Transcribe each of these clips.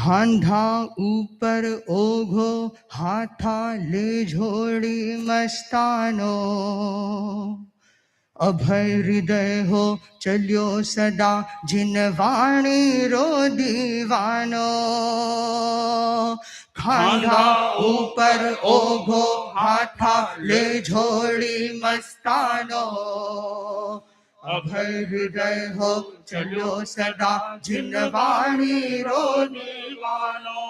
खांधा ऊपर ओघो हाथा ले झोड़ी मस्तानो अभय हृदय हो चलियो सदा जिन वाणी रो दीवानो खांधा ऊपर ओघो हाथा ले झोड़ी मस्तानो अभय हृदय हो चलियो सदा जिन वाणी रो दीवानो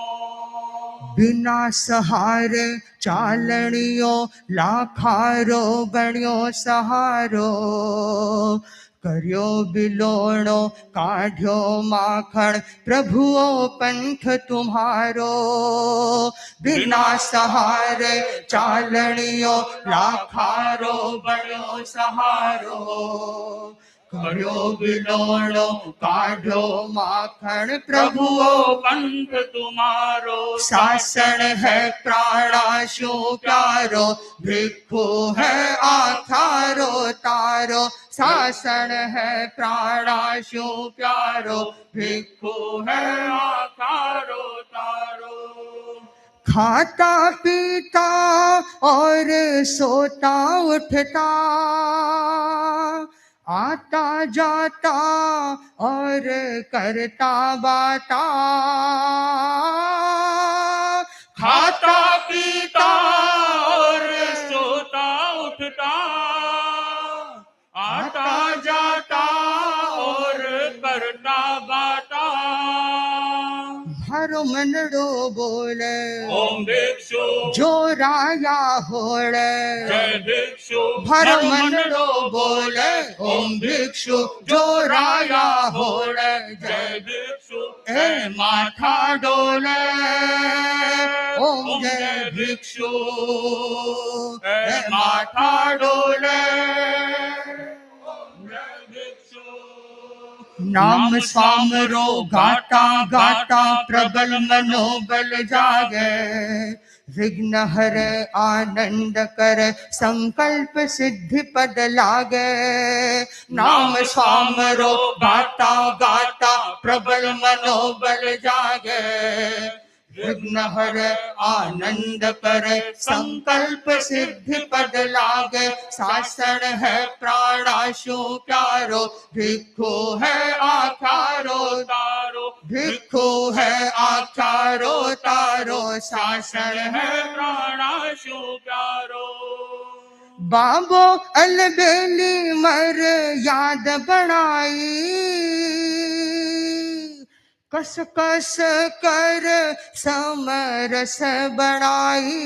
बिना सहारे चालणियो लाखारो बण्यो सहारो कर्यो बिलोणो काढ़्यो माखण प्रभुओ पंथ तुम्हारो बिना सहारे चालणियो लाखारो बण्यो सहारो कर्यो बिलोणो काढ़्यो माखण प्रभुओ पंथ तुम्हारो शासन है प्राणाशु प्यारो भिक्षु है आखारो तारो शासन है प्राणाशु प्यारो भिक्षु है आखारो तारो खाता पीता और सोता उठता आता जाता और करता बाता खाता पीता और सोता उठता आता जाता और करता बाता भरो मनड़ो बोले ओम भिक्षु जो राया होले जय भिक्षु भरो मनड़ो बोले ओम भिक्षु जो राया होले जय भिक्षु ए माथा डोले ओम जय भिक्षु ए माथा डोले नाम स्वामरो गाता गाता प्रबल मनोबल जागे विघ्न हरे आनंद कर संकल्प सिद्धि पद लागे नाम स्वामरो गाता गाता प्रबल मनोबल जागे विघ्न हरे आनंद करे संकल्प सिद्धि पद लागे शासन है प्राणाशु प्यारो भिक्षु है आचारो तारो भिक्षु है आचारो तारो शासन है प्राणाशु प्यारो बाबो अलबेली मर याद बनाई कस कस कर समरस बनाई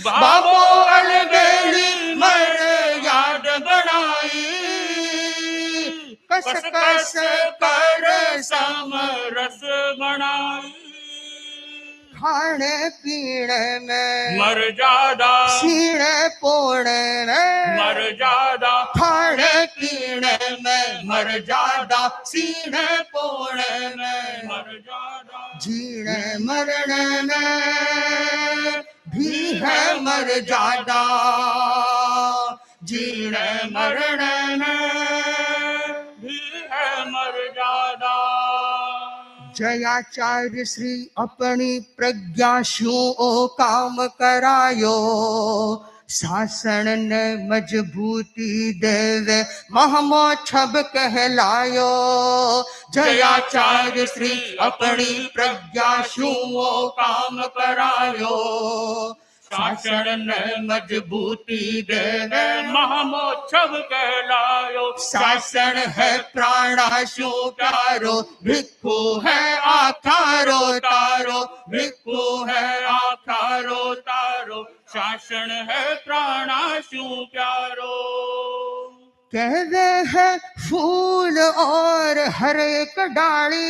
बाबो अलबेली मर याद बनाई कस कस कर समरस बनाई खाने पीने में मर्यादा सीने पोने में मर्यादा खाने पीने में मर्यादा सीने पोने में मर्यादा जीने मरने में भी है मर्यादा जीने मरने में भी है मर्यादा जयाचार्य श्री अपनी प्रज्ञा शू ओ काम करायो शासन ने मजबूती देवे महमो छब कहलायो जयाचार्य श्री अपनी प्रज्ञा शू ओ काम करायो शासन ने मजबूती देवे महामोत्सव कहलायो शासन है प्राणाशु प्यारो भिक्षु है आखारो तारो भिक्षु है आखारो तारो शासन है प्राणाशु प्यारो कहते हैं फूल और हर एक डाली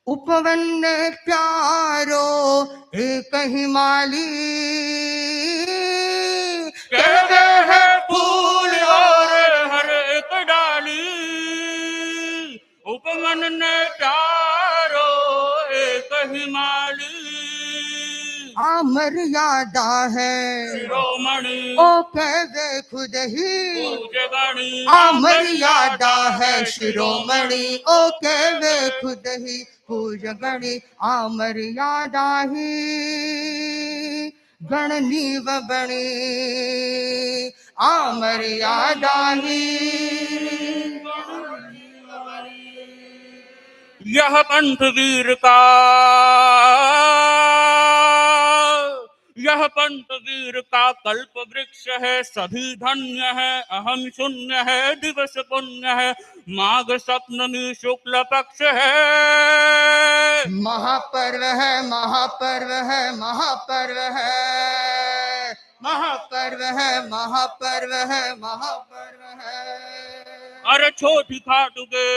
उपवन प्यारो एक ही माली कहते हैं फूल और हर एक डाली उपवन ने प्यारो एक ही माली मर्यादा है शिरोमणि ओ कहवे खुद ही पूजगणि मर्यादा है शिरोमणि ओ कहवे खुद ही पूजगणि मर्यादा ही गणनीव बणी मर्यादा ही यह पंथ वीर का यह पंथ वीर का कल्प वृक्ष है सभी धन्य है अहम शून्य है दिवस पुण्य है माघ सप्तमी शुक्ल पक्ष है महापर्व है महापर्व है महापर्व है महापर्व है महापर्व है महापर्व है अरे छोटी खाटू के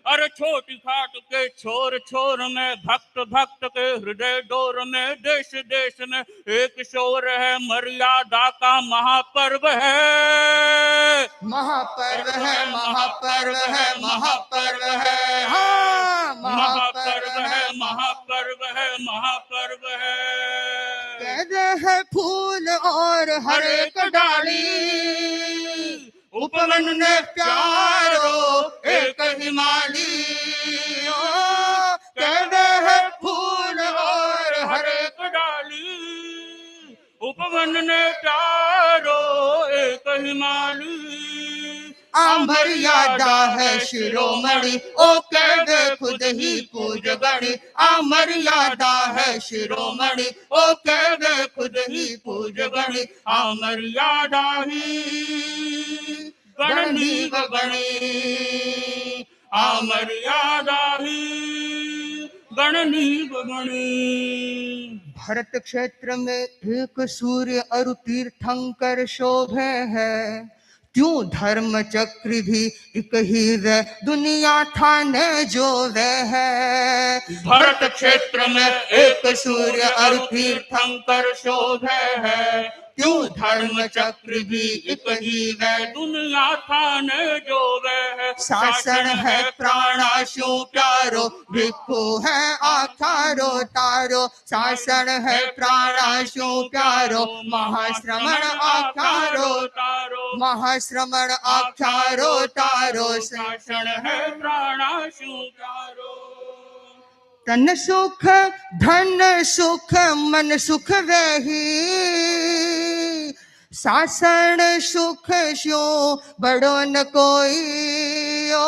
अरे छोटी खाटू के छोर छोर में भक्त भक्त के हृदय डोर में देश देश में एक शोर है मर्यादा का महापर्व है महापर्व है महापर्व है महापर्व है हाँ महापर्व है महापर्व है महापर्व है कहते हैं फूल और हर एक डाली उपवन ने प्यारो एक ही माली कहते हैं फूल और हर एक डाली उपवन ने प्यारो एक ही माली मर्यादा है शिरोमणि ओ कहवे खुद ही पूजगणि मर्यादा है शिरोमणि ओ कहवे खुद ही पूजगणि मर्यादा ही गणनीव बणी मर्यादा ही गणनीव बणी भरत क्षेत्र में एक सूर्य और तीर्थंकर शोभे है क्यों धर्म चक्र भी एक ही वे दुनिया थाने जो वे है भरत क्षेत्र में एक सूर्य और तीर्थंकर शोभे है क्यों धर्म चक्र भी एक ही वे दुनिया थाने जो वे है शासन है प्राणाशु प्यारो भिक्खु है आखारो तारो शासन है प्राणाशु प्यारो महाश्रमण आखारो तारो महाश्रमण आखारो तारो शासन है प्राणाशु प्यारो तन सुख धन सुख मन सुख वही शासन सुख स्यो बड़ो न कोई ओ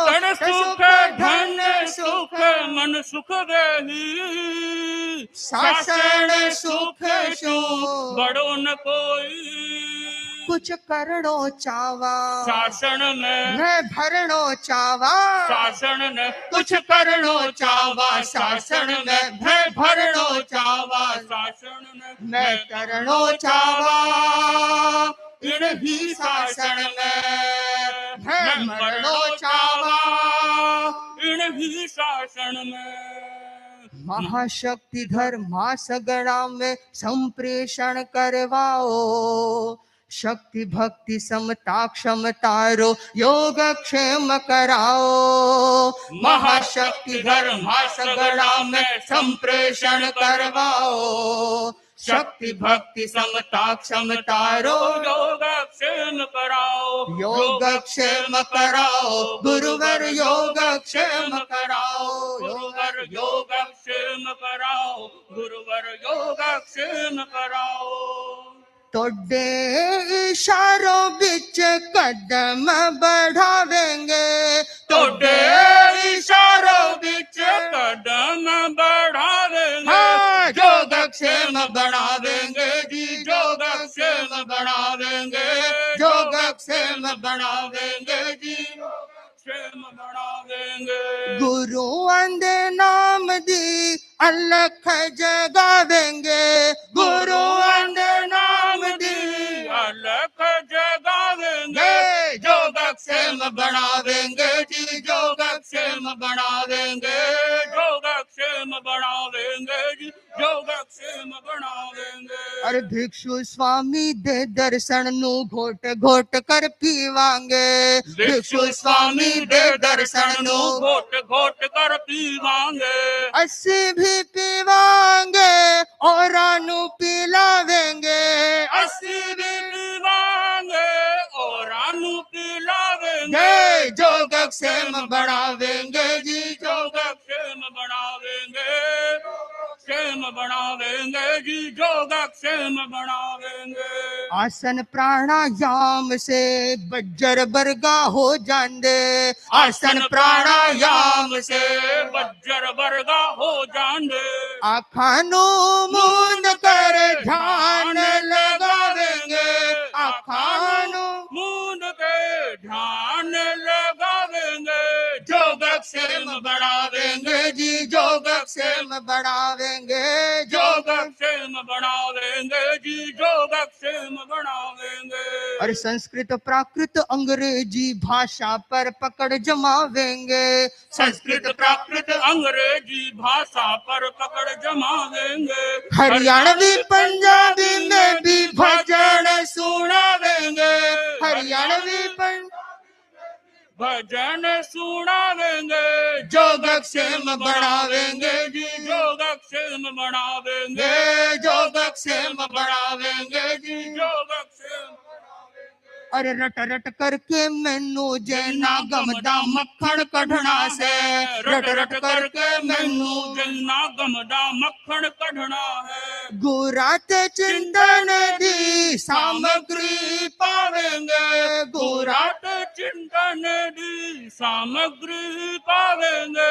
तन सुख धन सुख मन सुख वही शासन सुख स्यो बड़ो न कोई कुछ करणो चावा शासन में मैं भरणो चावा शासन ने कुछ करणो चावा शासन में मैं भरणो चावा शासन ने मैं करणो चावा इन ही शासन में मैं मरणो चावा इन ही शासन में महाशक्तिधर मास गणा में संप्रेषण करवाओ शक्ति भक्ति समता क्षमतारो योग क्षेम कराओ महाशक्तिधर मास गणा में संप्रेषण करवाओ शक्ति भक्ति समता क्षमतारो योग क्षेम कराओ योग क्षेम कराओ गुरुवर योग क्षेम कराओ गुरुवर योग क्षेम कराओ गुरुवर योग क्षेम कराओ तोड़े इशारों बिच कदम बढ़ावेंगे तोड़े इशारों बिच कदम बढ़ावेंगे योगक्षेम बढ़ावेंगे जी योगक्षेम बढ़ावेंगे योगक्षेम बढ़ावेंगे जी क्षेम बढ़ावेंगे गुरु अंधे नाम दी अलख जगावेंगे गुरु अंधे नाम दी अलख जगावेंगे योगक्षेम बढ़ावेंगे जी योगक्षेम बढ़ावेंगे योगक्षेम बढ़ावेंगे जी योगक्षेम बनावेंगे। अरे भिक्षु स्वामी दे दर्शन नु घोट घोट कर पीवांगे। भिक्षु स्वामी दे दर्शन नु घोट घोट कर पीवांगे। अस्सी भी पीवांगे और आनु पिलावेंगे। अस्सी भी पीवांगे और आनु पिलावेंगे। योगक्षेम बढ़ावेंगे जी, योगक्षेम बढ़ावेंगे, क्षेम बढ़ावेंगे जी, योगक्षेम बढ़ावेंगे। आसन प्राणायाम से बज्जर बरगा हो जांदे। आसन प्राणायाम से बज्जर वर्गा हो जांदे। आखानो मूंद कर ध्यान लगावेंगे। आखानो मूंद के ध्यान लगावेंगे। योगक्षेम बढ़ावेंगे जी, योगक्षेम बढ़ावेंगे। योगक्षेम बढ़ावेंगे जी, योगक्षेम बढ़ावेंगे। और संस्कृत प्राकृत अंग्रेजी भाषा पर पकड़ जमावेंगे। संस्कृत प्राकृत अंग्रेजी भाषा पर पकड़ जमावेंगे। हरियाणवी पंजाबी में भी भजन सुनावेंगे। हरियाणवी भजन सुनावेंगे। योगक्षेम बढ़ावेंगे जी, योगक्षेम बढ़ावेंगे। योगक्षेम बढ़ावेंगे जी। योगक्षेम अरे रट रट करके मैनू जेना गमदा मक्खन कढ़ना से। रट रट करके मैनू जिन्ना गमदा मक्खन कढ़ना है। गुरात चिंतन दी सामग्री पावेंगे। गुरात चिंतन दी सामग्री पावेंगे।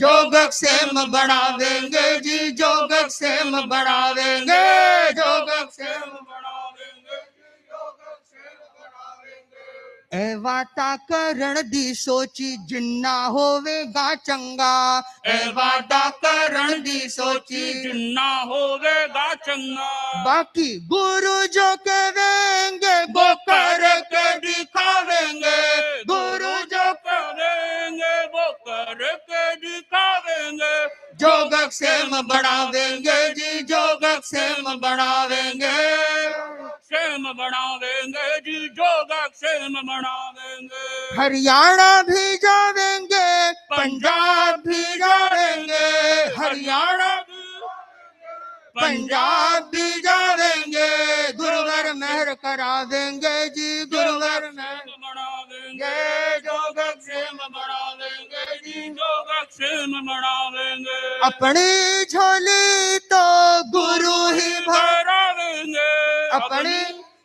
योगक्षेम बढ़ावेंगे जी, योगक्षेम बढ़ावेंगे। योगक्षेम बढ़ावेंगे। ए वाता करण दी सोची जिन्ना होवेगा चंगा। ए वाता करण दी सोची जिन्ना होवेगा चंगा। बाकी गुरु जो कहेंगे वो करके दिखावेंगे। गुरु जो करेंगे वो करके दिखावेंगे। योगक्षेम बढ़ावेंगे जी, योगक्षेम बढ़ावेंगे। क्षेम बढ़ावेंगे जी, योगक्षेम बढ़ावेंगे। हरियाणा भी जावेंगे, पंजाब भी जावेंगे। हरियाणा पंजाब भी जावेंगे। गुरुवर मेहर करावेंगे जी, गुरुवर मेहर बढ़ावेंगे। योगक्षेम बढ़ावेंगे जी, योगक्षेम बढ़ावेंगे। अपनी झोली तो गुरु ही भरावेंगे। अपनी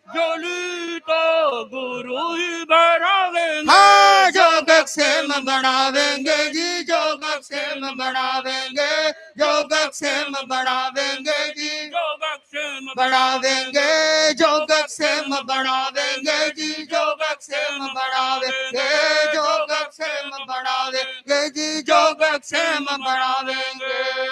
झोली तो गुरु ही भरावेंगे। हाँ, योगक्षेम बढ़ावेंगे जी, योगक्षेम बढ़ावेंगे। योगक्षेम बढ़ावेंगे जी, योगक्षेम बढ़ावेंगे। योगक्षेम बढ़ावेंगे जी, योगक्षेम बढ़ावेंगे। योगक्षेम बढ़ावेंगे जी, योगक्षेम बढ़ावेंगे।